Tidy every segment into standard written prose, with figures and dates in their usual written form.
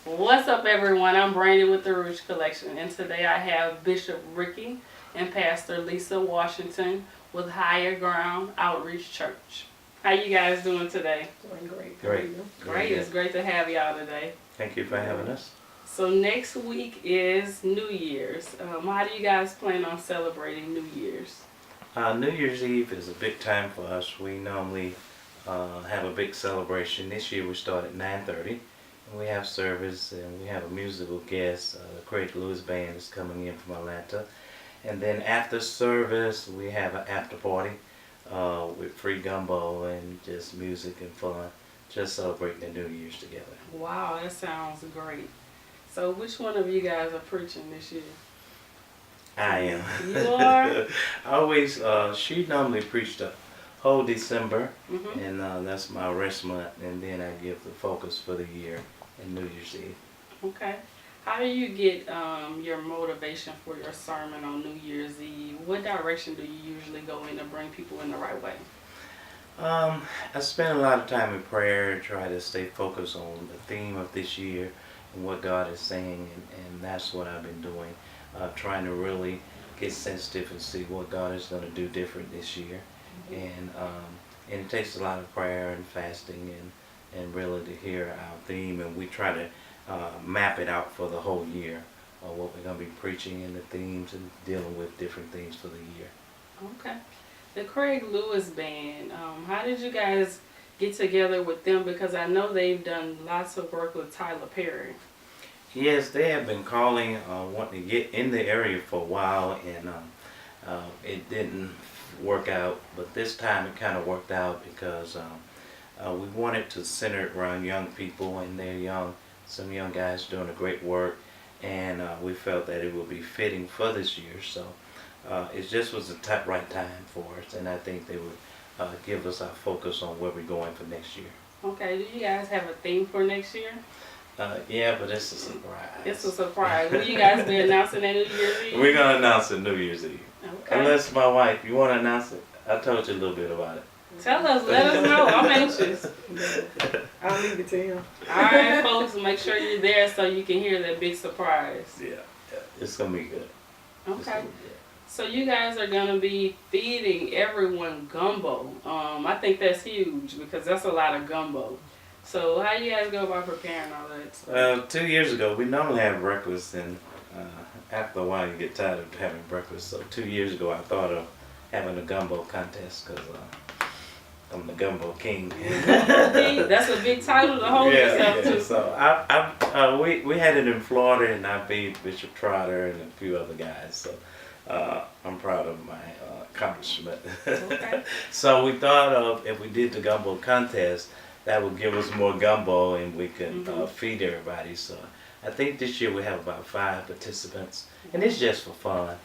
What's up, everyone? I'm Brandy with the Rouge Collection, and today I have Bishop Ricky and Pastor Lisa Washington with Higher Ground Outreach Church. How you guys doing today? Doing great. Great. Great. It's great to have y'all today. Thank you for having us. So next week is New Year's. How do you guys plan on celebrating New Year's? New Year's Eve is a big time for us. We normally have a big celebration. This year we start at 9:30. And we have service and we have a musical guest. The Craig Lewis Band is coming in from Atlanta. And then after service we have an after party with free gumbo and just music and fun. Just celebrating the New Year's together. Wow, that sounds great. So which one of you guys are preaching this year? I am. You are? She normally preached the whole December, Mm-hmm. and that's my rest month, and then I give the focus for the year and New Year's Eve. Okay. How do you get your motivation for your sermon on New Year's Eve? What direction do you usually go in to bring people in the right way? I spend a lot of time in prayer and try to stay focused on the theme of this year and what God is saying, and that's what I've been doing, trying to really get sensitive and see what God is going to do different this year. And it takes a lot of prayer and fasting and really to hear our theme, and we try to map it out for the whole year, what we're going to be preaching and the themes and dealing with different things for the year. Okay. The Craig Lewis Band, how did you guys get together with them? Because I know they've done lots of work with Tyler Perry. Yes, they have been calling, wanting to get in the area for a while, and it didn't work out, but this time it kind of worked out because we wanted to center it around young people, and they're young, some young guys doing a great work, and we felt that it would be fitting for this year, so it just was the right time for us, and I think they would give us our focus on where we're going for next year. Okay, do you guys have a theme for next year? Yeah, but it's a surprise. It's a surprise. Will you guys be announcing that New Year's Eve? We're going to announce it New Year's Eve. Okay. Unless my wife, you want to announce it? I told you a little bit about it. Tell us, let us know. I'm anxious. I'll leave it to him. Alright, folks, make sure you're there so you can hear that big surprise. Yeah, it's going to be good. It's Okay. gonna be good. So you guys are going to be feeding everyone gumbo. I think that's huge because that's a lot of gumbo. So how you guys go about preparing all that? 2 years ago, we normally have breakfast, and after a while you get tired of having breakfast. So 2 years ago, I thought of having a gumbo contest because I'm the gumbo king. That's a big title to hold yourself to. So we had it in Florida, and I beat Bishop Trotter and a few other guys. So I'm proud of my accomplishment. Okay. So we thought of, if we did the gumbo contest, that would give us more gumbo and we could feed everybody. So I think this year we have about 5 participants, and it's just for fun.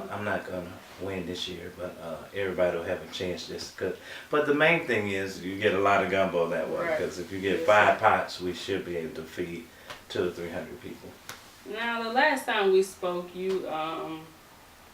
I'm not going to win this year, but everybody will have a chance just to cook. But the main thing is you get a lot of gumbo that way, because if you get 5 pots, we should be able to feed 200 or 300 people. Now, the last time we spoke, you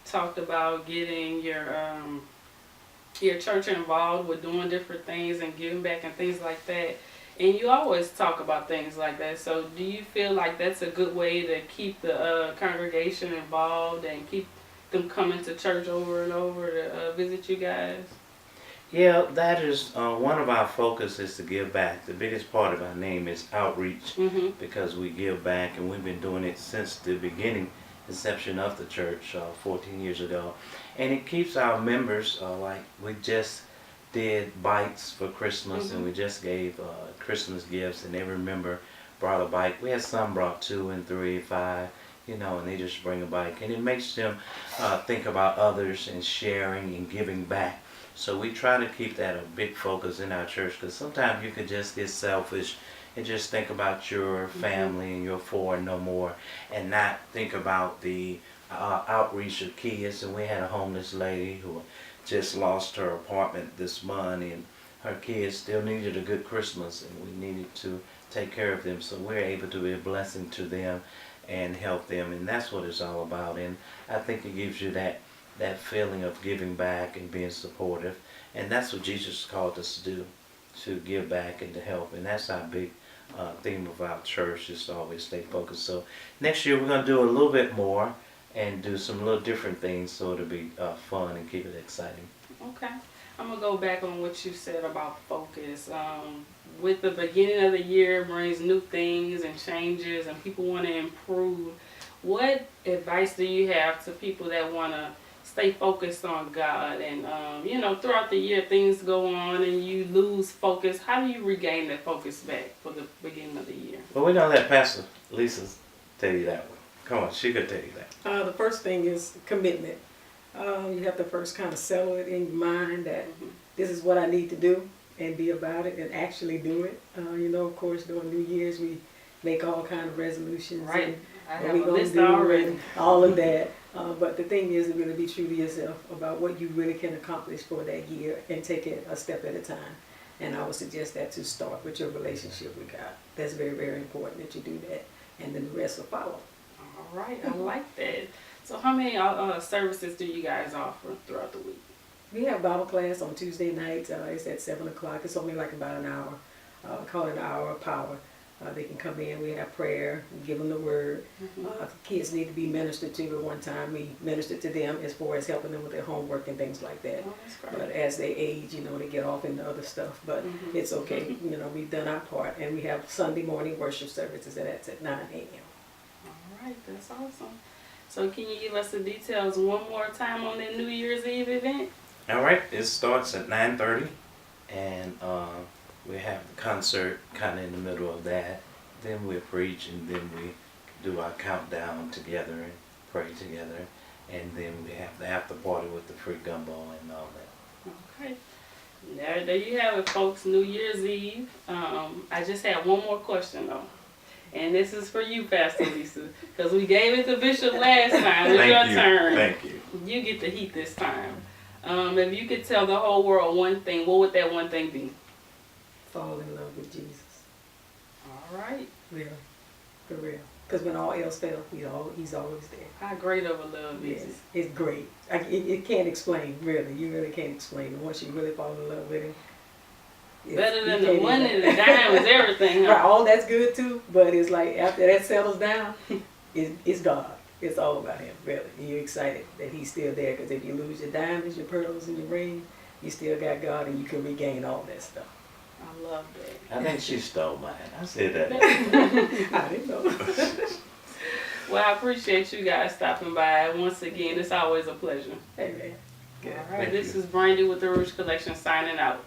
talked about getting your church involved with doing different things and giving back and things like that. And you always talk about things like that. So do you feel like that's a good way to keep the congregation involved and keep them coming to church over and over to visit you guys? Yeah, that is one of our focus is to give back. The biggest part of our name is outreach, because we give back, and we've been doing it since the beginning, inception of the church 14 years ago. And it keeps our members, like we just did bites for Christmas, and we just gave Christmas gifts, and every member brought a bike. We had some brought 2 and 3, 5, and they just bring a bike, and it makes them think about others and sharing and giving back. So we try to keep that a big focus in our church, because sometimes you could just get selfish and just think about your family and your 4 and no more, and not think about the outreach of kids. And we had a homeless lady who just lost her apartment this month, and her kids still needed a good Christmas, and we needed to take care of them, so we're able to be a blessing to them and help them, and that's what it's all about. And I think it gives you that feeling of giving back and being supportive, and that's what Jesus called us to do, to give back and to help, and that's our big theme of our church is to always stay focused. So next year we're going to do a little bit more and do some little different things so it'll be fun and keep it exciting. Okay. I'm going to go back on what you said about focus. With the beginning of the year brings new things and changes and people want to improve. What advice do you have to people that want to stay focused on God and, throughout the year things go on and you lose focus? How do you regain that focus back for the beginning of the year? Well, we're going to let Pastor Lisa tell you that one. Come on, she could tell you that. The first thing is commitment. You have to first kind of settle it in your mind that this is what I need to do and be about it and actually do it. Of course, during New Year's we make all kind of resolutions. Right. And I what have we a gonna list do already. and all of that. But the thing is to really be true to yourself about what you really can accomplish for that year and take it a step at a time. And I would suggest that to start with your relationship with God. That's very, very important that you do that. And then the rest will follow. All right. I like that. So how many services do you guys offer throughout the week? We have Bible class on Tuesday nights. It's at 7 o'clock. It's only like about an hour. Call it an hour of power. They can come in. We have prayer. We give them the word. Kids need to be ministered to. At one time, we ministered to them as far as helping them with their homework and things like that. Oh, that's great. But as they age, they get off into other stuff. But it's okay. We've done our part. And we have Sunday morning worship services, and that's at 9 a.m. All right. That's awesome. So can you give us the details one more time on the New Year's Eve event? All right, it starts at 9:30, and we have the concert kind of in the middle of that. Then we preach, and then we do our countdown together and pray together, and then we have the after party with the free gumbo and all that. Okay. There you have it, folks. New Year's Eve. I just have one more question though. And this is for you, Pastor Lisa, because we gave it to Bishop last time. It's your turn. Thank you. You get the heat this time. If you could tell the whole world one thing, what would that one thing be? Fall in love with Jesus. All right. Really. For real. Because when all else fails, he's always there. How great of a love is Yes, it? it's great. It can't explain, really. You really can't explain it. Once you really fall in love with him. Better than the money, the diamonds, everything. Right, Huh? all that's good too, but it's like after that settles down, it's God. It's all about him, really. And you're excited that he's still there, because if you lose your diamonds, your pearls, and your ring, you still got God and you can regain all that stuff. I love that. I think she stole mine. I said that. I didn't know. Well, I appreciate you guys stopping by. Once again, it's always a pleasure. Hey, man. Good. All right, Thank this you. is Brandy with the Rouge Collection signing out.